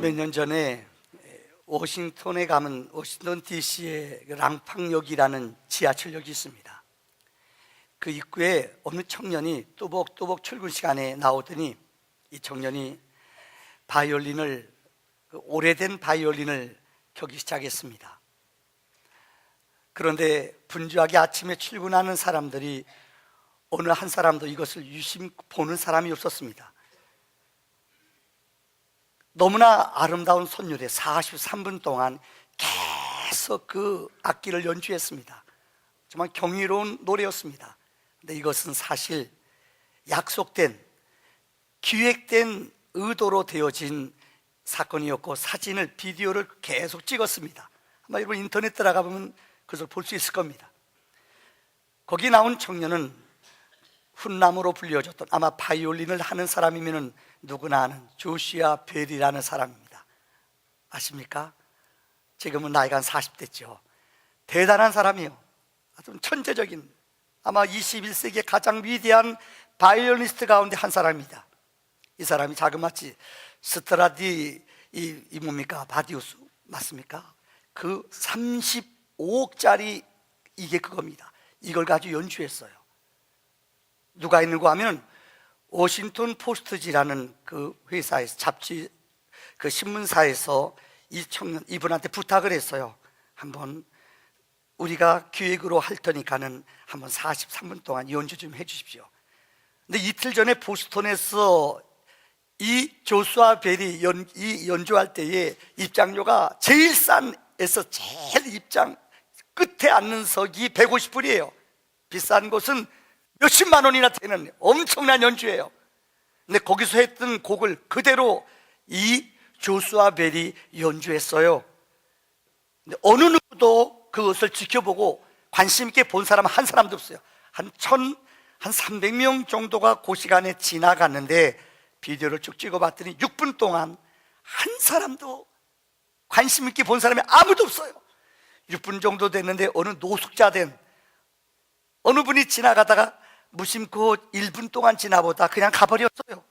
몇 년 전에 워싱턴에 가면 워싱턴 DC에 랑팡역이라는 지하철역이 있습니다. 그 입구에 어느 청년이 또박또박 출근 시간에 나오더니 이 청년이 오래된 바이올린을 켜기 시작했습니다. 그런데 분주하게 아침에 출근하는 사람들이 어느 한 사람도 이것을 유심히 보는 사람이 없었습니다. 너무나 아름다운 선율에 43분 동안 계속 그 악기를 연주했습니다. 정말 경이로운 노래였습니다. 근데 이것은 사실 약속된, 기획된 의도로 되어진 사건이었고, 사진을, 비디오를 계속 찍었습니다. 아마 여러분 인터넷 들어가 보면 그것을 볼 수 있을 겁니다. 거기 나온 청년은 훈남으로 불려졌던, 아마 바이올린을 하는 사람이면 누구나 아는 조시아 벨이라는 사람입니다. 아십니까? 지금은 나이가 한 40대죠. 대단한 사람이요. 아주 천재적인, 아마 21세기의 가장 위대한 바이올리니스트 가운데 한 사람입니다. 이 사람이 자그마치 스트라디 이 뭡니까? 바디우스 맞습니까? 그 35억짜리 이게 그겁니다. 이걸 가지고 연주했어요. 누가 있는가 하면 워싱턴 포스트지라는 그 회사에서, 잡지 그 신문사에서 이분한테 부탁을 했어요. 한번 우리가 기획으로 할 테니까는 한번 43분 동안 연주 좀 해주십시오. 근데 이틀 전에 보스턴에서 이 조슈아 벨이 연주할 때에 입장료가 제일 싼에서 제일 입장 끝에 앉는 석이 150불이에요. 비싼 곳은 몇십만 원이나 되는 엄청난 연주예요. 근데 거기서 했던 곡을 그대로 이 조슈아 벨이 연주했어요. 근데 어느 누구도 그것을 지켜보고 관심 있게 본 사람은 한 사람도 없어요. 한 300명 정도가 그 시간에 지나갔는데 비디오를 쭉 찍어봤더니 6분 동안 한 사람도 관심 있게 본 사람이 아무도 없어요. 6분 정도 됐는데 어느 노숙자 된 어느 분이 지나가다가 무심코 1분 동안 지나보다 그냥 가버렸어요.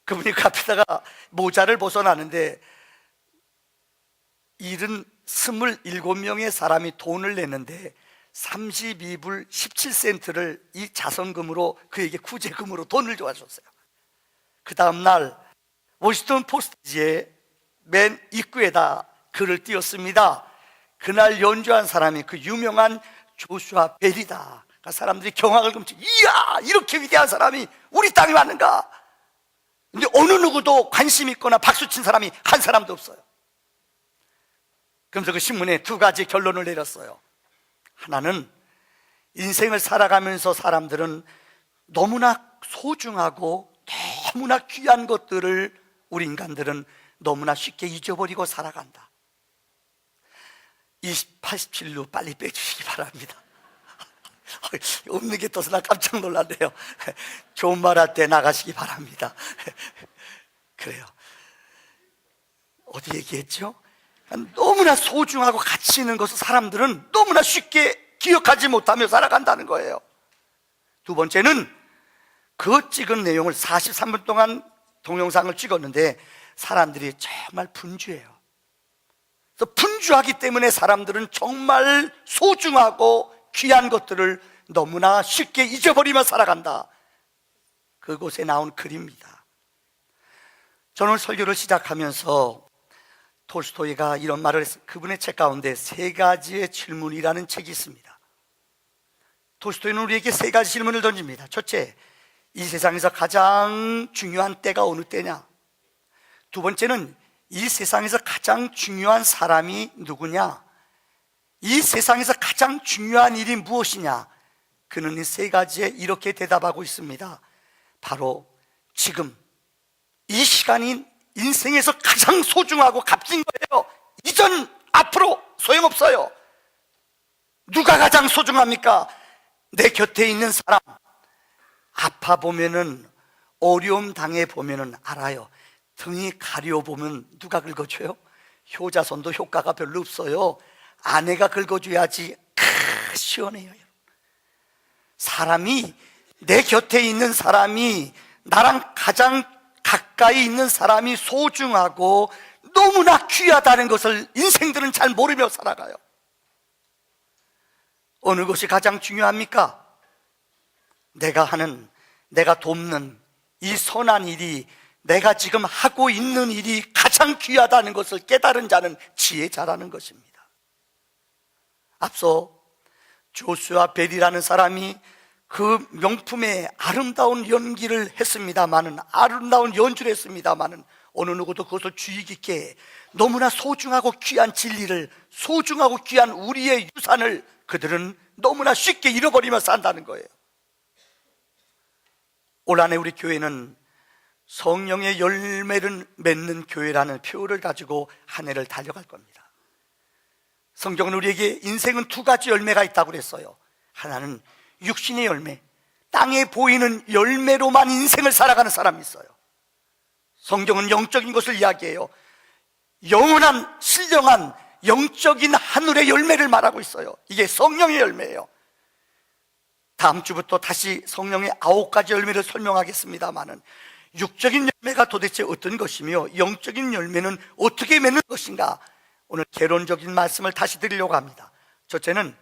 그분이 그 앞에다가 모자를 벗어나는데 27명의 사람이 돈을 냈는데 32불 17센트를 이 자선금으로 그에게 구제금으로 돈을 줘줬어요. 그 다음날 워싱턴 포스트지에 맨 입구에다 글을 띄웠습니다. 그날 연주한 사람이 그 유명한 조슈아 벨이다. 그러니까 사람들이 경악을 금치, 이야, 이렇게 위대한 사람이 우리 땅에 왔는가? 근데 어느 누구도 관심 있거나 박수 친 사람이 한 사람도 없어요. 그러면서 그 신문에 두 가지 결론을 내렸어요. 하나는 인생을 살아가면서 사람들은 너무나 소중하고 너무나 귀한 것들을 우리 인간들은 너무나 쉽게 잊어버리고 살아간다. 87로 빨리 빼주시기 바랍니다. 없는 게 떠서 나 깜짝 놀랐네요. 좋은 말 할 때 나가시기 바랍니다. 그래요. 어디 얘기했죠? 너무나 소중하고 가치 있는 것을 사람들은 너무나 쉽게 기억하지 못하며 살아간다는 거예요. 두 번째는 그 찍은 내용을 43분 동안 동영상을 찍었는데 사람들이 정말 분주해요. 그래서 분주하기 때문에 사람들은 정말 소중하고 귀한 것들을 너무나 쉽게 잊어버리며 살아간다. 그곳에 나온 글입니다. 저는 설교를 시작하면서 톨스토이가 이런 말을 했어요. 그분의 책 가운데 세 가지의 질문이라는 책이 있습니다. 톨스토이는 우리에게 세 가지 질문을 던집니다. 첫째, 이 세상에서 가장 중요한 때가 어느 때냐? 두 번째는 이 세상에서 가장 중요한 사람이 누구냐? 이 세상에서 가장 중요한 일이 무엇이냐? 그는 이 세 가지에 이렇게 대답하고 있습니다. 바로 지금 이 시간이 인생에서 가장 소중하고 값진 거예요. 이전 앞으로 소용없어요. 누가 가장 소중합니까? 내 곁에 있는 사람. 아파 보면은, 어려움 당해 보면은 알아요. 등이 가려 보면 누가 긁어줘요? 효자손도 효과가 별로 없어요. 아내가 긁어줘야지 시원해요. 사람이, 내 곁에 있는 사람이 나랑 가장 가까이 있는 사람이 소중하고 너무나 귀하다는 것을 인생들은 잘 모르며 살아가요. 어느 것이 가장 중요합니까? 내가 하는, 내가 돕는 이 선한 일이, 내가 지금 하고 있는 일이 가장 귀하다는 것을 깨달은 자는 지혜자라는 것입니다. 앞서 조슈아 벨이라는 사람이 그 명품의 아름다운 연기를 했습니다마는, 아름다운 연주를 했습니다마는, 어느 누구도 그것을 주의 깊게 너무나 소중하고 귀한 진리를, 소중하고 귀한 우리의 유산을 그들은 너무나 쉽게 잃어버리며 산다는 거예요. 올 한해 우리 교회는 성령의 열매를 맺는 교회라는 표를 가지고 한 해를 달려갈 겁니다. 성경은 우리에게 인생은 두 가지 열매가 있다고 그랬어요. 하나는 육신의 열매, 땅에 보이는 열매로만 인생을 살아가는 사람이 있어요. 성경은 영적인 것을 이야기해요. 영원한 신령한 영적인 하늘의 열매를 말하고 있어요. 이게 성령의 열매예요. 다음 주부터 다시 성령의 9가지 열매를 설명하겠습니다마는, 육적인 열매가 도대체 어떤 것이며 영적인 열매는 어떻게 맺는 것인가, 오늘 개론적인 말씀을 다시 드리려고 합니다. 첫째는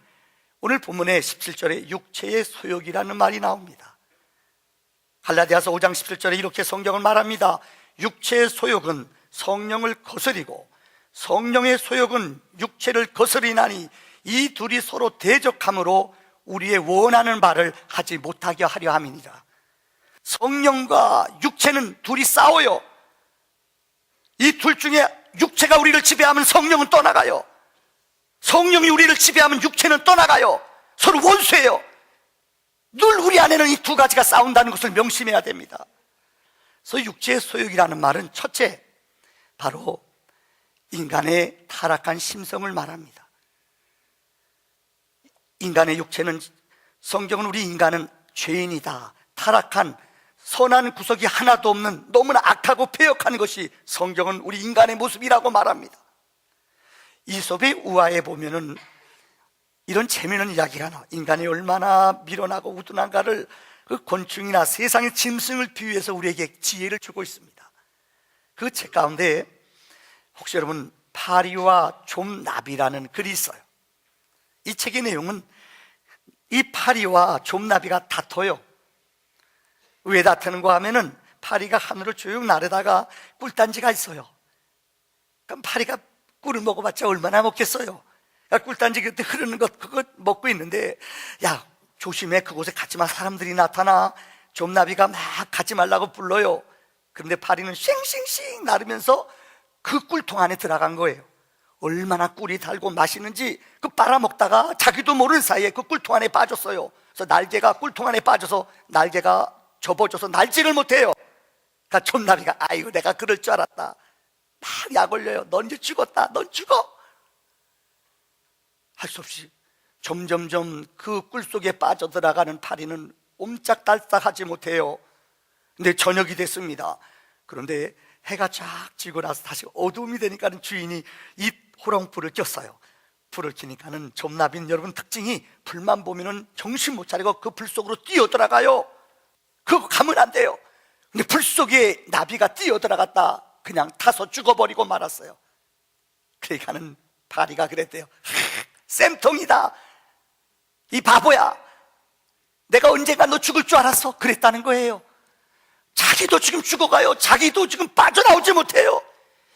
오늘 본문의 17절에 육체의 소욕이라는 말이 나옵니다. 갈라디아서 5장 17절에 이렇게 성경을 말합니다. 육체의 소욕은 성령을 거스리고 성령의 소욕은 육체를 거스리나니 이 둘이 서로 대적함으로 우리의 원하는 바를 하지 못하게 하려 함이니라. 성령과 육체는 둘이 싸워요. 이 둘 중에 육체가 우리를 지배하면 성령은 떠나가요. 성령이 우리를 지배하면 육체는 떠나가요. 서로 원수예요. 늘 우리 안에는 이 두 가지가 싸운다는 것을 명심해야 됩니다. 그래서 육체의 소욕이라는 말은 첫째, 바로 인간의 타락한 심성을 말합니다. 인간의 육체는, 성경은 우리 인간은 죄인이다, 타락한, 선한 구석이 하나도 없는 너무나 악하고 패역한 것이 성경은 우리 인간의 모습이라고 말합니다. 이솝의 우화에 보면은 이런 재미있는 이야기가 나와. 인간이 얼마나 미련하고 우둔한가를 그 곤충이나 세상의 짐승을 비유해서 우리에게 지혜를 주고 있습니다. 그 책 가운데 혹시 여러분 파리와 좀나비라는 글이 있어요. 이 책의 내용은 이 파리와 좀나비가 다퉈요. 왜 다투는가 하면은 파리가 하늘을 쭉 나르다가 꿀단지가 있어요. 그럼 파리가 꿀을 먹어봤자 얼마나 먹겠어요. 꿀단지 그때 흐르는 것 그거 먹고 있는데, 야 조심해, 그곳에 가지마, 사람들이 나타나. 좀나비가 막 가지 말라고 불러요. 그런데 파리는 싱싱싱 나르면서 그 꿀통 안에 들어간 거예요. 얼마나 꿀이 달고 맛있는지 그 빨아먹다가 자기도 모르는 사이에 그 꿀통 안에 빠졌어요. 그래서 날개가 꿀통 안에 빠져서 날개가 접어져서 날지를 못해요. 그러니까 좀나비가 아이고 내가 그럴 줄 알았다, 막 약 올려요. 넌 이제 죽었다, 넌 죽어. 할 수 없이 점점점 그 꿀 속에 빠져들어가는 파리는 옴짝달싹하지 못해요. 근데 저녁이 됐습니다. 그런데 해가 쫙 지고 나서 다시 어두움이 되니까는 주인이 이 호롱불을 꼈어요. 불을 켜니까는 좀나비는 여러분 특징이 불만 보면은 정신 못 차리고 그 불 속으로 뛰어들어가요. 그거 가면 안 돼요. 근데 불 속에 나비가 뛰어들어갔다 그냥 타서 죽어버리고 말았어요. 그러니까는 파리가 그랬대요. 쌤통이다, 이 바보야, 내가 언젠가 너 죽을 줄 알았어, 그랬다는 거예요. 자기도 지금 죽어가요. 자기도 지금 빠져나오지 못해요.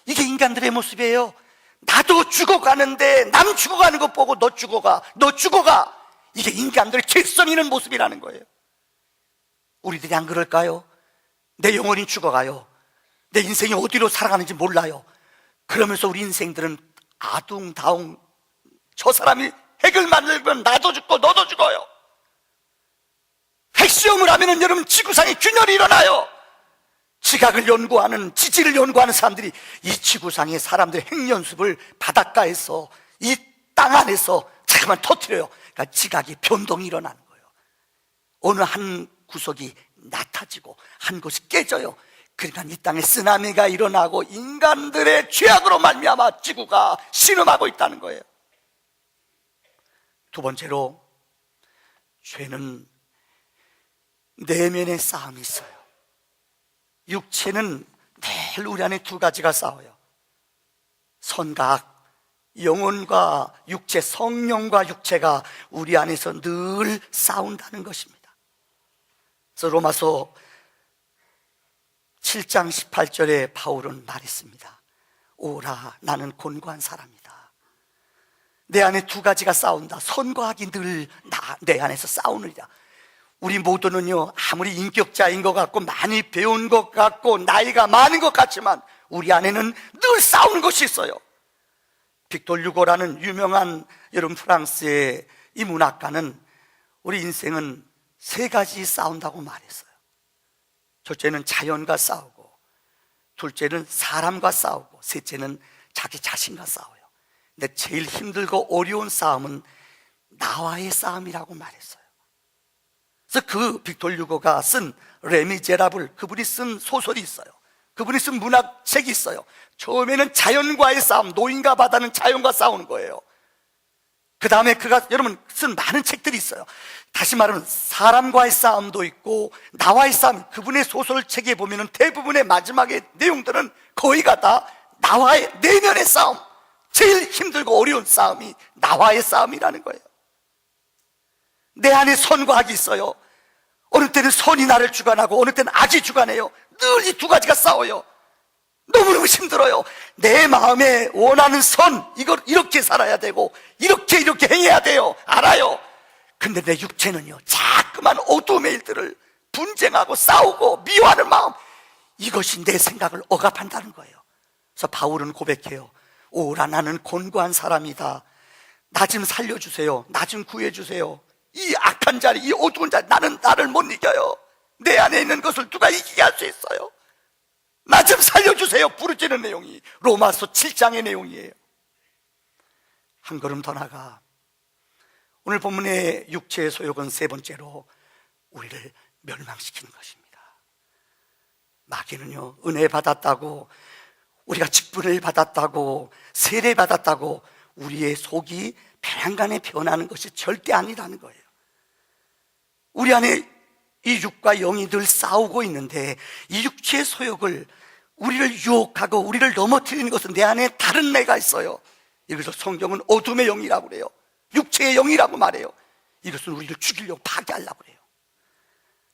이게 인간들의 모습이에요. 나도 죽어가는데 남 죽어가는 것 보고 너 죽어가, 너 죽어가. 이게 인간들의 죄성 있는 모습이라는 거예요. 우리들이 안 그럴까요? 내 영혼이 죽어가요. 내 인생이 어디로 살아가는지 몰라요. 그러면서 우리 인생들은 아둥다둥, 저 사람이 핵을 만들면 나도 죽고 너도 죽어요. 핵시험을 하면은 여러분 지구상에 균열이 일어나요. 지각을 연구하는, 지질을 연구하는 사람들이 이 지구상의 사람들의 핵연습을 바닷가에서 이 땅 안에서 잠깐만 터뜨려요. 그러니까 지각이 변동이 일어나는 거예요. 어느 한 구석이 낮아지고 한 곳이 깨져요. 그러니까 이 땅에 쓰나미가 일어나고 인간들의 죄악으로 말미암아 지구가 신음하고 있다는 거예요. 두 번째로, 죄는 내면의 싸움이 있어요. 육체는 늘 우리 안에 두 가지가 싸워요. 선과 악, 영혼과 육체, 성령과 육체가 우리 안에서 늘 싸운다는 것입니다. 그래서 로마서 7장 18절에 바울은 말했습니다. 오라, 나는 곤고한 사람이다. 내 안에 두 가지가 싸운다. 선과 악이 늘 내 안에서 싸우느니라. 우리 모두는요, 아무리 인격자인 것 같고 많이 배운 것 같고 나이가 많은 것 같지만 우리 안에는 늘 싸우는 것이 있어요. 빅tor 류고라는 유명한 여러분 프랑스의 이 문학가는 우리 인생은 세 가지 싸운다고 말했어요. 첫째는 자연과 싸우고, 둘째는 사람과 싸우고, 셋째는 자기 자신과 싸워요. 근데 제일 힘들고 어려운 싸움은 나와의 싸움이라고 말했어요. 그래서 그 빅tor 류고가 쓴 레미제라블, 그분이 쓴 소설이 있어요. 그분이 쓴 문학책이 있어요. 처음에는 자연과의 싸움, 노인과 바다는 자연과 싸우는 거예요. 그 다음에 그가 여러분 쓴 많은 책들이 있어요. 다시 말하면 사람과의 싸움도 있고 나와의 싸움. 그분의 소설책에 보면 대부분의 마지막의 내용들은 거의가 다 나와의 내면의 싸움, 제일 힘들고 어려운 싸움이 나와의 싸움이라는 거예요. 내 안에 선과 악이 있어요. 어느 때는 선이 나를 주관하고 어느 때는 악이 주관해요. 늘 이 두 가지가 싸워요. 너무너무 힘들어요. 내 마음에 원하는 선, 이걸 이렇게 살아야 되고 이렇게 행해야 돼요. 알아요. 근데 내 육체는요, 자꾸만 어두움의 일들을 분쟁하고 싸우고 미워하는 마음, 이것이 내 생각을 억압한다는 거예요. 그래서 바울은 고백해요. 오라, 나는 곤고한 사람이다. 나 좀 살려주세요. 나 좀 구해주세요. 이 악한 자리, 이 어두운 자리, 나를 못 이겨요. 내 안에 있는 것을 누가 이기게 할 수 있어요? 나 좀 살려주세요. 부르짖는 내용이 로마서 7장의 내용이에요. 한 걸음 더 나가 오늘 본문의 육체의 소욕은 세 번째로 우리를 멸망시키는 것입니다. 마귀는요, 은혜 받았다고, 우리가 직분을 받았다고, 세례 받았다고 우리의 속이 배란간에 변하는 것이 절대 아니라는 거예요. 우리 안에 이 육과 영이 늘 싸우고 있는데 이 육체의 소욕을, 우리를 유혹하고 우리를 넘어뜨리는 것은 내 안에 다른 내가 있어요. 이것을 성경은 어둠의 영이라고 그래요. 육체의 영이라고 말해요. 이것은 우리를 죽이려고 파괴하려고 그래요.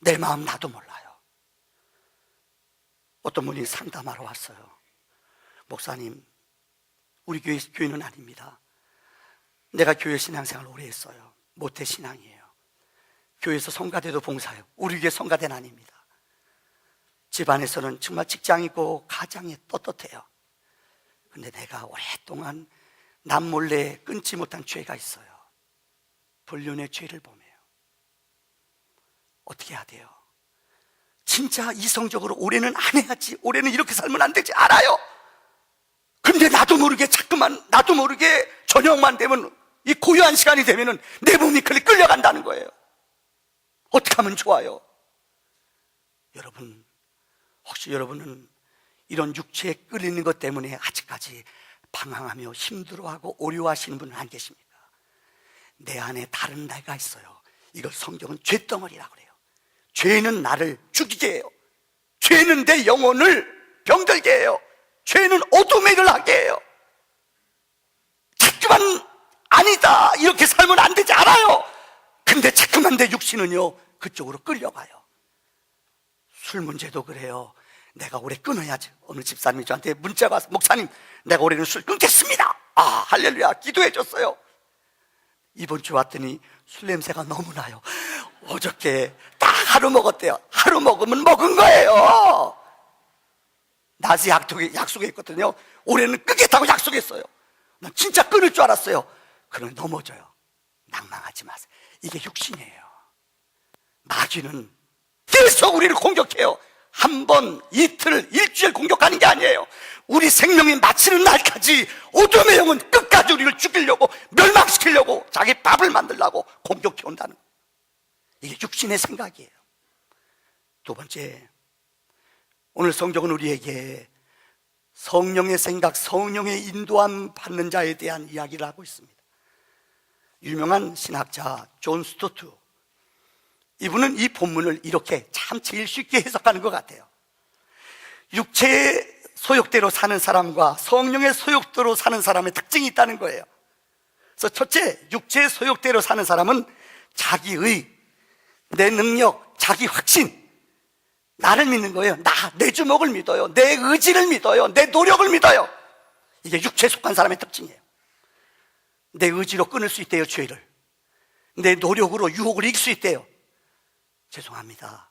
내 마음 나도 몰라요. 어떤 분이 상담하러 왔어요. 목사님, 우리 교회는 아닙니다. 내가 교회 신앙생활 오래 했어요. 모태 신앙이에요. 교회에서 성가대도 봉사해요. 우리 교회 성가대는 아닙니다. 집안에서는 정말 직장이고 가장이 떳떳해요. 근데 내가 오랫동안 남몰래 끊지 못한 죄가 있어요. 불륜의 죄를 범해요. 어떻게 해야 돼요? 진짜 이성적으로 올해는 안 해야지, 올해는 이렇게 살면 안 되지, 알아요. 근데 나도 모르게 자꾸만, 나도 모르게 저녁만 되면, 이 고요한 시간이 되면은 내 몸이 끌려간다는 거예요. 어떻게 하면 좋아요? 여러분, 혹시 여러분은 이런 육체에 끌리는 것 때문에 아직까지 방황하며 힘들어하고 어려워하시는 분은 안 계십니까? 내 안에 다른 내가 있어요. 이걸 성경은 죄덩어리라고 그래요. 죄는 나를 죽이게 해요. 죄는 내 영혼을 병들게 해요. 죄는 어둠의 일을 하게 해요. 자꾸만 아니다, 이렇게 살면 안 되지, 알아요. 근데 자꾸만 내 육신은요, 그쪽으로 끌려가요. 술 문제도 그래요. 내가 올해 끊어야지. 어느 집사님이 저한테 문자가 와서, 목사님, 내가 올해는 술 끊겠습니다. 아, 할렐루야, 기도해 줬어요. 이번 주 왔더니 술 냄새가 너무 나요. 어저께 딱 하루 먹었대요. 하루 먹으면 먹은 거예요. 낮에 약속했거든요. 올해는 끊겠다고 약속했어요. 난 진짜 끊을 줄 알았어요. 그러면 넘어져요. 낭망하지 마세요. 이게 육신이에요. 마귀는 계속 우리를 공격해요. 한 번, 이틀, 일주일 공격하는 게 아니에요. 우리 생명이 마치는 날까지 어둠의 영은 끝까지 우리를 죽이려고, 멸망시키려고, 자기 밥을 만들려고 공격해 온다는 거예요. 이게 육신의 생각이에요. 두 번째, 오늘 성경은 우리에게 성령의 생각, 성령의 인도함 받는 자에 대한 이야기를 하고 있습니다. 유명한 신학자 존 스토트, 이분은 이 본문을 이렇게 참 제일 쉽게 해석하는 것 같아요. 육체의 소욕대로 사는 사람과 성령의 소욕대로 사는 사람의 특징이 있다는 거예요. 그래서 첫째, 육체의 소욕대로 사는 사람은 자기의, 내 능력, 자기 확신, 나를 믿는 거예요. 내 주먹을 믿어요. 내 의지를 믿어요. 내 노력을 믿어요. 이게 육체에 속한 사람의 특징이에요. 내 의지로 끊을 수 있대요, 죄를. 내 노력으로 유혹을 이길 수 있대요. 죄송합니다,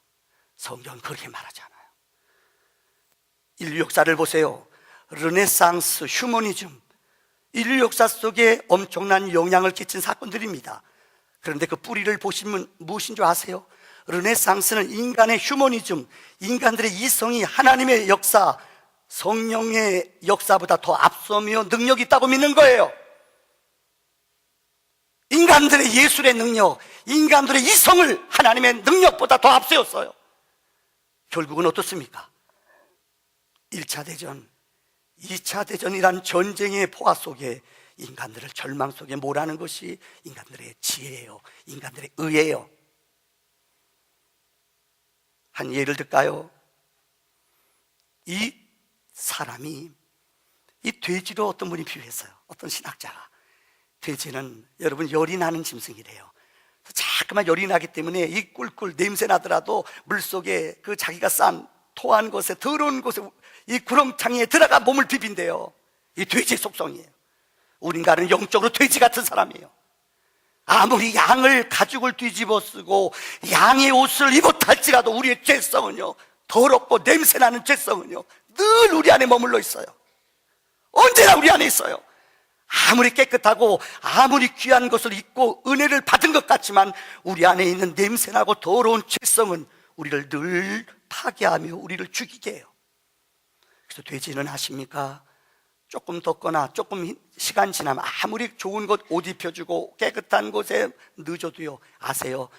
성경은 그렇게 말하지 않아요. 인류 역사를 보세요. 르네상스, 휴머니즘, 인류 역사 속에 엄청난 영향을 끼친 사건들입니다. 그런데 그 뿌리를 보시면 무엇인 줄 아세요? 르네상스는 인간의 휴머니즘, 인간들의 이성이 하나님의 역사, 성령의 역사보다 더 앞서며 능력이 있다고 믿는 거예요. 인간들의 예술의 능력, 인간들의 이성을 하나님의 능력보다 더 앞세웠어요. 결국은 어떻습니까? 1차 대전, 2차 대전이란 전쟁의 포화 속에 인간들을 절망 속에 몰아넣은 것이 인간들의 지혜예요. 인간들의 의예요. 한 예를 들까요? 이 사람이 이 돼지로 어떤 분이 비유했어요. 어떤 신학자가. 돼지는 여러분 열이 나는 짐승이래요. 자꾸만 열이 나기 때문에 이 꿀꿀 냄새 나더라도 물속에 그 자기가 싼 토한 곳에, 더러운 곳에, 이 구렁창에 들어가 몸을 비빈대요. 이 돼지의 속성이에요. 우리 인간은 영적으로 돼지 같은 사람이에요. 아무리 양을 가죽을 뒤집어 쓰고 양의 옷을 입었다 할지라도 우리의 죄성은요, 더럽고 냄새나는 죄성은요 늘 우리 안에 머물러 있어요. 언제나 우리 안에 있어요. 아무리 깨끗하고 아무리 귀한 것을 입고 은혜를 받은 것 같지만 우리 안에 있는 냄새나고 더러운 죄성은 우리를 늘 파괴하며 우리를 죽이게 해요. 그래서 돼지는 아십니까? 조금 덥거나 조금 시간 지나면 아무리 좋은 곳 옷 입혀주고 깨끗한 곳에 늦어도요, 아세요?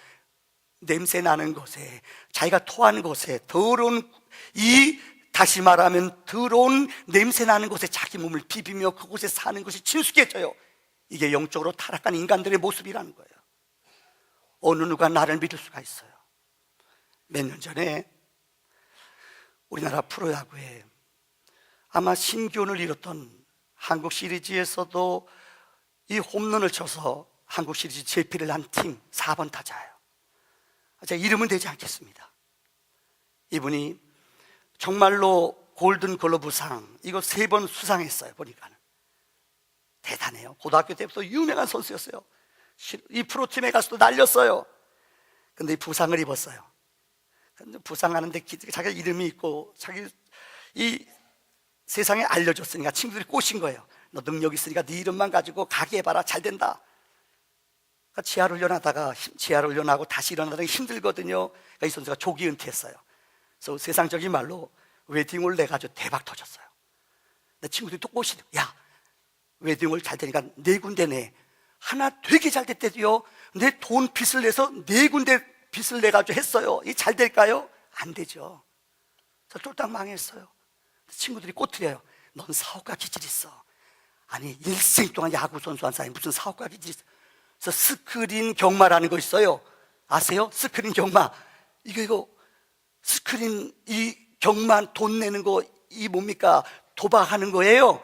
냄새 나는 곳에, 자기가 토한 곳에, 더러운, 다시 말하면 더러운 냄새 나는 곳에 자기 몸을 비비며 그곳에 사는 것이 친숙해져요. 이게 영적으로 타락한 인간들의 모습이라는 거예요. 어느 누가 나를 믿을 수가 있어요? 몇 년 전에 우리나라 프로야구에 아마 신기원을 이뤘던 한국 시리즈에서도 이 홈런을 쳐서 한국 시리즈 제패를 한 팀 4번 타자예요. 제가 이름은 되지 않겠습니다. 이분이 정말로 골든 글러브상 이거 3번 수상했어요. 보니까는 대단해요. 고등학교 때부터 유명한 선수였어요. 이 프로팀에 가서도 날렸어요. 근데 이 부상을 입었어요. 근데 부상하는데 자기 이름이 있고 자기 이 세상에 알려줬으니까 친구들이 꼬신 거예요. 너 능력 있으니까 네 이름만 가지고 가게 해봐라, 잘 된다. 그러니까 지하훈련하다가 지하훈련하고 다시 일어나다가 힘들거든요. 그러니까 이 선수가 조기 은퇴했어요. 그래서 세상적인 말로 웨딩홀 내가지고 대박 터졌어요. 내 친구들이 또 꼬시대요. 야, 웨딩홀 잘 되니까 4군데 내. 하나 되게 잘 됐대도요, 내 돈 빚을 내서 4군데 빚을 내가지고 했어요. 이게 잘 될까요? 안 되죠. 저 쫄딱 망했어요. 친구들이 꼬투려요. 넌 사업가 기질 있어. 아니, 일생 동안 야구 선수 한 사람이 무슨 사업가 기질 있어. 그래서 스크린 경마라는 거 있어요. 아세요? 스크린 경마. 이거 스크린 이 경마 돈 내는 거, 이 뭡니까? 도박하는 거예요.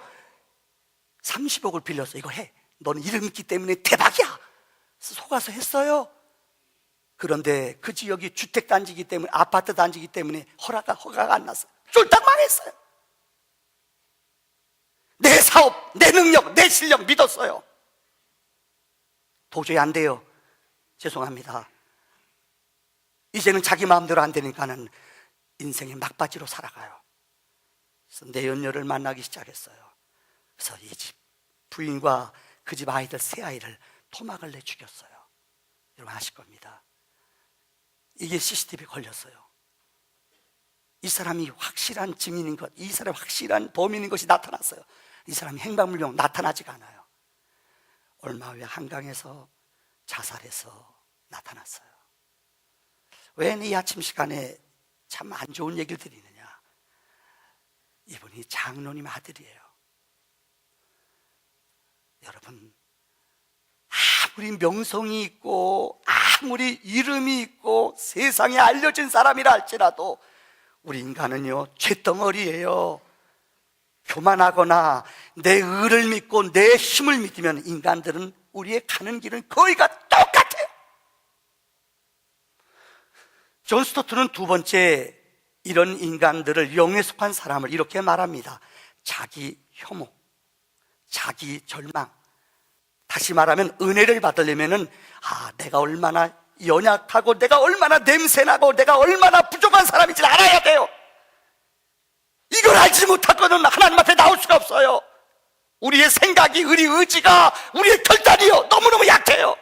30억을 빌려서 이거 해. 너는 이름 있기 때문에 대박이야. 속아서 했어요. 그런데 그 지역이 주택단지이기 때문에, 아파트 단지이기 때문에 허가가 안 났어요. 쫄딱 망했어요. 내 사업, 내 능력, 내 실력 믿었어요. 도저히 안 돼요. 죄송합니다. 이제는 자기 마음대로 안 되니까는 인생의 막바지로 살아가요. 그래서 내연녀를 만나기 시작했어요. 그래서 이 집 부인과 그 집 아이들, 세 아이를 토막을 내 죽였어요. 여러분 아실 겁니다. 이게 CCTV에 걸렸어요. 이 사람이 확실한 증인인 것, 이 사람이 확실한 범인인 것이 나타났어요. 이 사람이 행방불명, 나타나지가 않아요. 얼마 후에 한강에서 자살해서 나타났어요. 왜 이 아침 시간에 참 안 좋은 얘기를 드리느냐? 이분이 장로님 아들이에요. 여러분, 아무리 명성이 있고 아무리 이름이 있고 세상에 알려진 사람이라 할지라도 우리 인간은요, 쇳덩어리예요. 교만하거나 내 의를 믿고 내 힘을 믿으면 인간들은 우리의 가는 길은 거의가 똑같아요. 존 스토트는 두 번째 이런 인간들을, 영에 속한 사람을 이렇게 말합니다. 자기 혐오, 자기 절망. 다시 말하면 은혜를 받으려면은 내가 얼마나 연약하고 내가 얼마나 냄새나고 내가 얼마나 부족한 사람인지 알아야 돼요. 이걸 알지 못하고는 하나님 앞에 나올 수가 없어요. 우리의 생각이, 우리 의지가, 우리의 결단이요, 너무너무 약해요.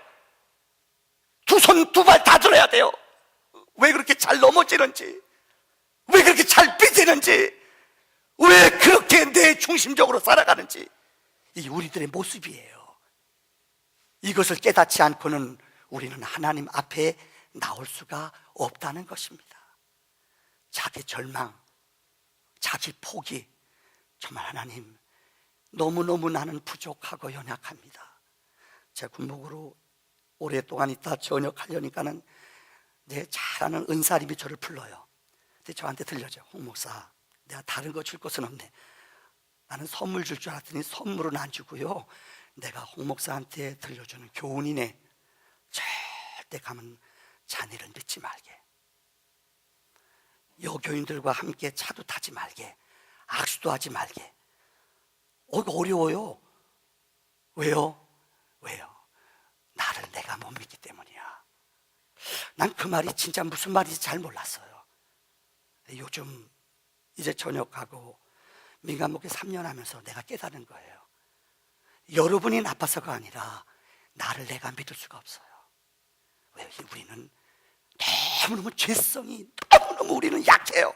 두 손 두 발 다 들어야 돼요. 왜 그렇게 잘 넘어지는지, 왜 그렇게 잘 삐지는지, 왜 그렇게 내 중심적으로 살아가는지, 이게 우리들의 모습이에요. 이것을 깨닫지 않고는 우리는 하나님 앞에 나올 수가 없다는 것입니다. 자기 절망, 자기 포기. 정말 하나님, 너무너무 나는 부족하고 연약합니다. 제 군목으로 오랫동안 있다 전역하려니까는 내 잘 아는 은사님이 저를 불러요. 근데 저한테 들려줘요. 홍 목사, 내가 다른 거 줄 것은 없네. 나는 선물 줄 줄 알았더니 선물은 안 주고요, 내가 홍 목사한테 들려주는 교훈이네. 절대 가면 자네를 믿지 말게, 여교인들과 함께 차도 타지 말게, 악수도 하지 말게. 이거 어려워요. 왜요? 나를 내가 못 믿기 때문이야. 난 그 말이 진짜 무슨 말인지 잘 몰랐어요. 요즘 이제 전역하고 민간목회 3년 하면서 내가 깨달은 거예요. 여러분이 나빠서가 아니라 나를 내가 믿을 수가 없어요. 왜? 우리는 너무너무 죄성이, 너무너무 우리는 약해요.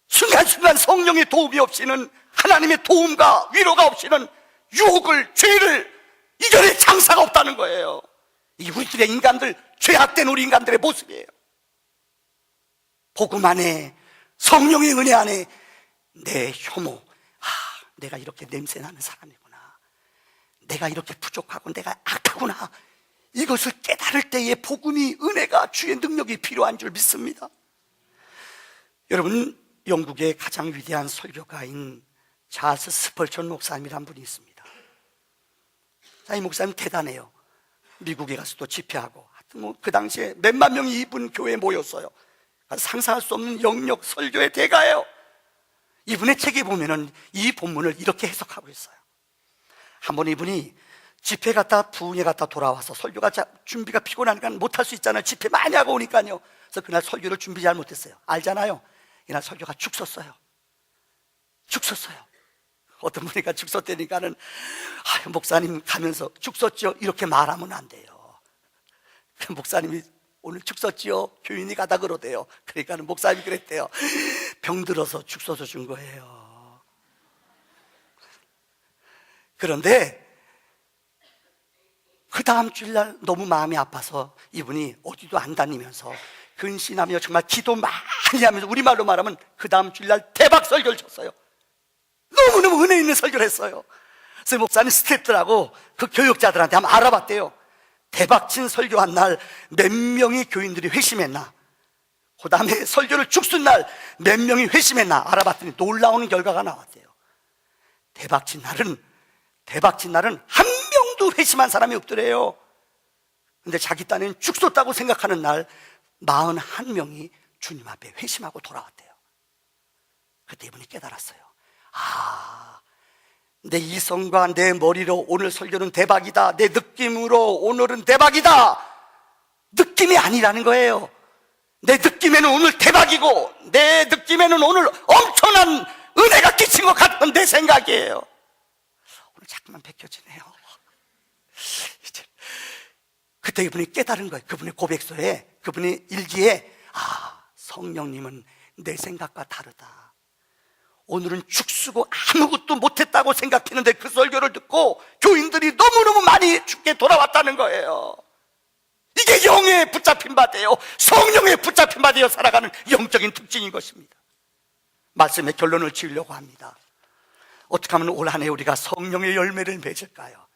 순간순간 성령의 도움이 없이는, 하나님의 도움과 위로가 없이는 유혹을, 죄를 이겨낼 장사가 없다는 거예요. 이 우리들의 인간들, 죄악된 우리 인간들의 모습이에요. 복음 안에, 성령의 은혜 안에 내 혐오, 내가 이렇게 냄새나는 사람이구나, 내가 이렇게 부족하고 내가 악하구나, 이것을 깨달을 때에 복음이, 은혜가, 주의 능력이 필요한 줄 믿습니다. 여러분, 영국의 가장 위대한 설교가인 찰스 스펄전 목사님이란 분이 있습니다. 이 목사님 대단해요. 미국에 가서도 집회하고, 하여튼 그 당시에 몇만 명이 이분 교회에 모였어요. 상상할 수 없는 영역 설교의 대가예요. 이분의 책에 보면은 이 본문을 이렇게 해석하고 있어요. 한번 이분이 집회 갔다 부흥회 갔다 돌아와서 설교가 준비가 피곤하니까 못할 수 있잖아요. 집회 많이 하고 오니까요. 그래서 그날 설교를 준비 잘 못했어요. 알잖아요. 이날 설교가 죽 썼어요. 어떤 분이가 죽 썼다니까는, 목사님 가면서 죽 썼죠, 이렇게 말하면 안 돼요. 그 목사님이 오늘 죽 썼지요, 교인이 가다 그러대요. 그러니까는 목사님이 그랬대요. 병들어서 죽 써서 준 거예요. 그런데 그 다음 주일날 너무 마음이 아파서 이분이 어디도 안 다니면서 근신하며 정말 기도 많이 하면서, 우리말로 말하면 그 다음 주일날 대박 설교를 쳤어요. 너무너무 은혜 있는 설교를 했어요. 그래서 목사님 스태프들하고 그 교육자들한테 한번 알아봤대요. 대박친 설교한 날 몇 명이 교인들이 회심했나, 그 다음에 설교를 죽순 날 몇 명이 회심했나 알아봤더니 놀라운 결과가 나왔대요. 대박친 날은 한 명도 회심한 사람이 없더래요. 근데 자기 딴에는 죽 쏟다고 생각하는 날 41명이 주님 앞에 회심하고 돌아왔대요. 그때 이분이 깨달았어요. 내 이성과 내 머리로 오늘 설교는 대박이다, 내 느낌으로 오늘은 대박이다, 느낌이 아니라는 거예요. 내 느낌에는 오늘 대박이고, 내 느낌에는 오늘 엄청난 은혜가 끼친 것 같은 내 생각이에요. 오늘 자꾸만 베껴지네요. 그때 이분이 깨달은 거예요. 그분의 고백서에, 그분의 일기에, 성령님은 내 생각과 다르다. 오늘은 죽쓰고 아무것도 못했다고 생각했는데 그 설교를 듣고 교인들이 너무너무 많이 죽게 돌아왔다는 거예요. 이게 영에 붙잡힌 바대요, 성령에 붙잡힌 바대요 살아가는 영적인 특징인 것입니다. 말씀의 결론을 지으려고 합니다. 어떻게 하면 올 한 해 우리가 성령의 열매를 맺을까요?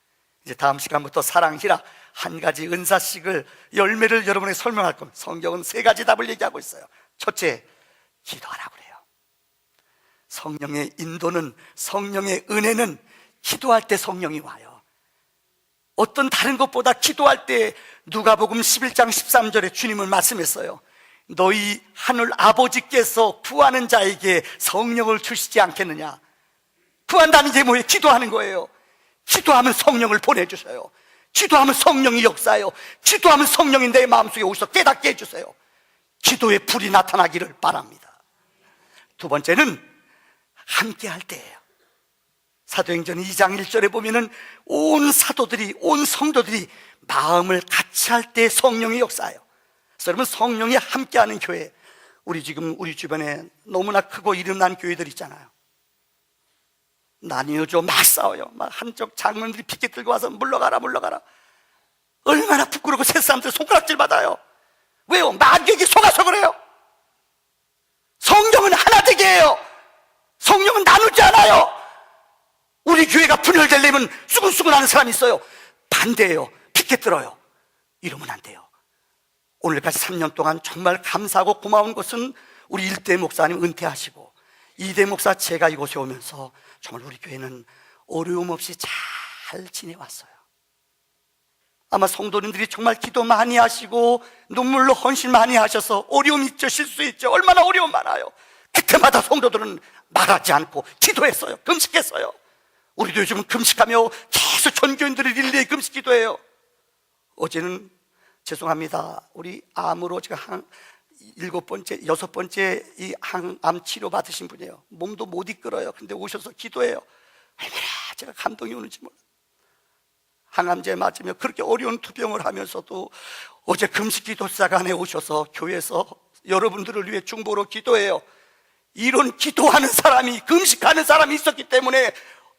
이제 다음 시간부터 사랑이라 한 가지 은사씩을, 열매를 여러분에게 설명할 겁니다. 성경은 3가지 답을 얘기하고 있어요. 첫째, 기도하라고 그래요. 성령의 인도는, 성령의 은혜는 기도할 때 성령이 와요. 어떤 다른 것보다 기도할 때 누가복음 11장 13절에 주님은 말씀했어요. 너희 하늘 아버지께서 구하는 자에게 성령을 주시지 않겠느냐. 구한다는 게 뭐예요? 기도하는 거예요. 기도하면 성령을 보내주셔요. 기도하면 성령이 역사해요. 기도하면 성령이 내 마음속에 오셔서 깨닫게 해주세요. 기도의 불이 나타나기를 바랍니다. 두 번째는 함께 할 때예요. 사도행전 2장 1절에 보면은 온 사도들이, 온 성도들이 마음을 같이 할 때 성령이 역사해요. 그래서 여러분, 성령이 함께하는 교회, 우리 지금 우리 주변에 너무나 크고 이름난 교회들 있잖아요. 나뉘어져 막 싸워요. 막 한쪽 장로들이 피켓 들고 와서 물러가라 물러가라. 얼마나 부끄럽고 새사람들 손가락질 받아요. 왜요? 만객이 속아서 그래요. 성령은 하나 되게 해요. 성령은 나누지 않아요. 우리 교회가 분열되려면 수근수근하는 사람이 있어요. 반대해요. 피켓 들어요. 이러면 안 돼요. 오늘까지 3년 동안 정말 감사하고 고마운 것은 우리 일대 목사님 은퇴하시고 이대 목사 제가 이곳에 오면서 정말 우리 교회는 어려움 없이 잘 지내왔어요. 아마 성도님들이 정말 기도 많이 하시고 눈물로 헌신 많이 하셔서 어려움 있죠, 실수 있죠. 얼마나 어려움 많아요. 그때마다 성도들은 말하지 않고 기도했어요. 금식했어요. 우리도 요즘은 금식하며 계속 전교인들이 릴레이 금식 기도해요. 어제는 죄송합니다, 우리 암으로 제가 여섯 번째 이 항암 치료 받으신 분이에요. 몸도 못 이끌어요. 근데 오셔서 기도해요. 얼마나 제가 감동이 오는지 몰라요. 항암제 맞으며 그렇게 어려운 투병을 하면서도 어제 금식 기도 시간에 오셔서 교회에서 여러분들을 위해 중보로 기도해요. 이런 기도하는 사람이, 금식하는 사람이 있었기 때문에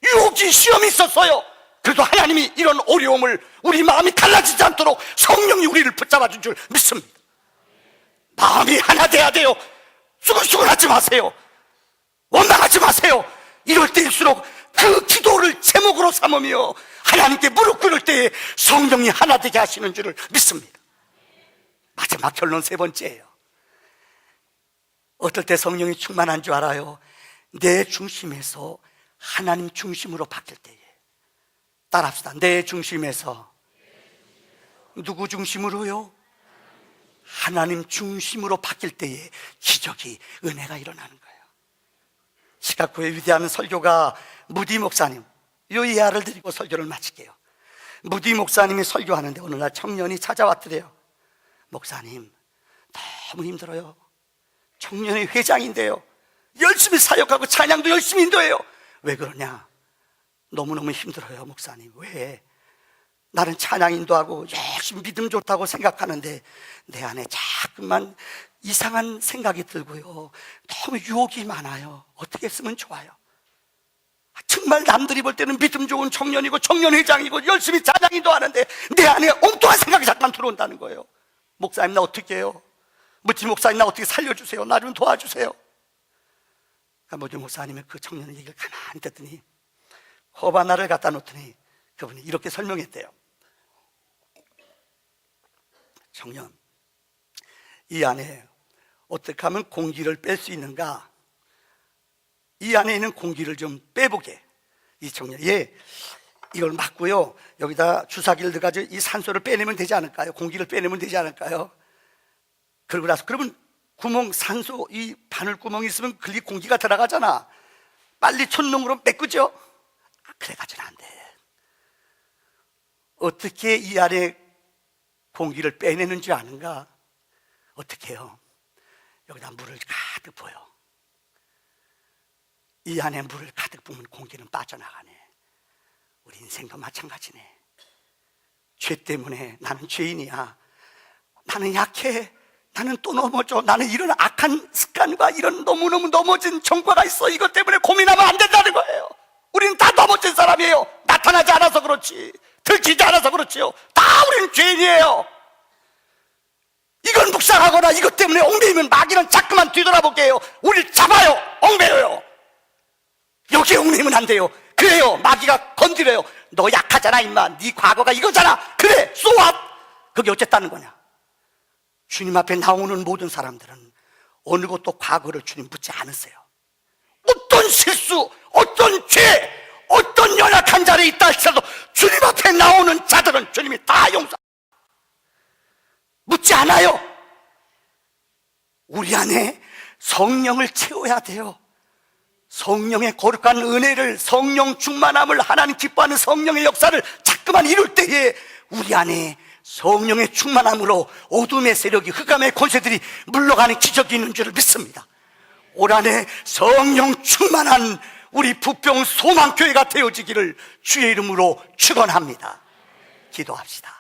유혹이 시험이 있었어요. 그래도 하나님이 이런 어려움을 우리 마음이 달라지지 않도록 성령이 우리를 붙잡아 준 줄 믿습니다. 마음이 하나 돼야 돼요. 수근수근하지 마세요. 원망하지 마세요. 이럴 때일수록 그 기도를 제목으로 삼으며 하나님께 무릎 꿇을 때에 성령이 하나 되게 하시는 줄을 믿습니다. 마지막 결론 세 번째예요. 어떨 때 성령이 충만한 줄 알아요? 내 중심에서 하나님 중심으로 바뀔 때에. 따라합시다. 내 중심에서 누구 중심으로요? 하나님 중심으로 바뀔 때에 기적이, 은혜가 일어나는 거예요. 시카고의 위대한 설교가 무디 목사님, 이 이하를 드리고 설교를 마칠게요. 무디 목사님이 설교하는데 어느 날 청년이 찾아왔더래요. 목사님, 너무 힘들어요. 청년의 회장인데요, 열심히 사역하고 찬양도 열심히 인도해요. 왜 그러냐? 너무너무 힘들어요. 목사님. 왜? 나는 찬양 인도하고 열심히 믿음 좋다고 생각하는데 내 안에 자꾸만 이상한 생각이 들고요, 너무 유혹이 많아요. 어떻게 했으면 좋아요? 정말 남들이 볼 때는 믿음 좋은 청년이고 청년회장이고 열심히 찬양 인도하는데 내 안에 엉뚱한 생각이 자꾸만 들어온다는 거예요. 목사님, 나 어떻게 해요? 무티 목사님, 나 어떻게 살려주세요. 나 좀 도와주세요. 무티 목사님의 그 청년 얘기를 가만히 듣더니 허바나를 갖다 놓더니 그분이 이렇게 설명했대요. 청년, 이 안에 어떻게 하면 공기를 뺄 수 있는가? 이 안에 있는 공기를 좀 빼보게. 이 청년, 이걸 막고요, 여기다 주사기를 들어가지고 이 산소를 빼내면 되지 않을까요? 공기를 빼내면 되지 않을까요? 그러고 나서, 그러면 구멍, 산소, 이 바늘 구멍이 있으면 거기 공기가 들어가잖아. 빨리 촌농으로 메꾸죠? 그래가지고는 안 돼. 어떻게 이 안에 공기를 빼내는지 아는가? 어떻게 해요? 여기다 물을 가득 부어요. 이 안에 물을 가득 부으면 공기는 빠져나가네. 우리 인생도 마찬가지네. 죄 때문에 나는 죄인이야, 나는 약해, 나는 또 넘어져, 나는 이런 악한 습관과 이런 너무너무 넘어진 정과가 있어. 이것 때문에 고민하면 안 된다는 거예요. 우리는 다 넘어진 사람이에요. 나타나지 않아서 그렇지, 들키지 않아서 그렇지요. 다 우리는 죄인이에요. 이걸 묵상하거나 이것 때문에 얽매이면 마귀는 자꾸만 뒤돌아보게 해요. 우리를 잡아요. 얽매여요. 여기에 얽매이면 안 돼요. 그래요, 마귀가 건드려요. 너 약하잖아 임마, 네 과거가 이거잖아. 그래, so what? 그게 어쨌다는 거냐? 주님 앞에 나오는 모든 사람들은 어느 것도 과거를 주님 묻지 않으세요. 어떤 실수, 어떤 죄, 어떤 연약한 자리에 있다 할지라도 주님 앞에 나오는 자들은 주님이 다 용서 묻지 않아요. 우리 안에 성령을 채워야 돼요. 성령의 거룩한 은혜를, 성령 충만함을, 하나님 기뻐하는 성령의 역사를 자꾸만 이룰 때에 우리 안에 성령의 충만함으로 어둠의 세력이, 흑암의 권세들이 물러가는 기적이 있는 줄을 믿습니다. 올 한해 성령 충만한 우리 부평 소망교회가 되어지기를 주의 이름으로 축원합니다. 기도합시다.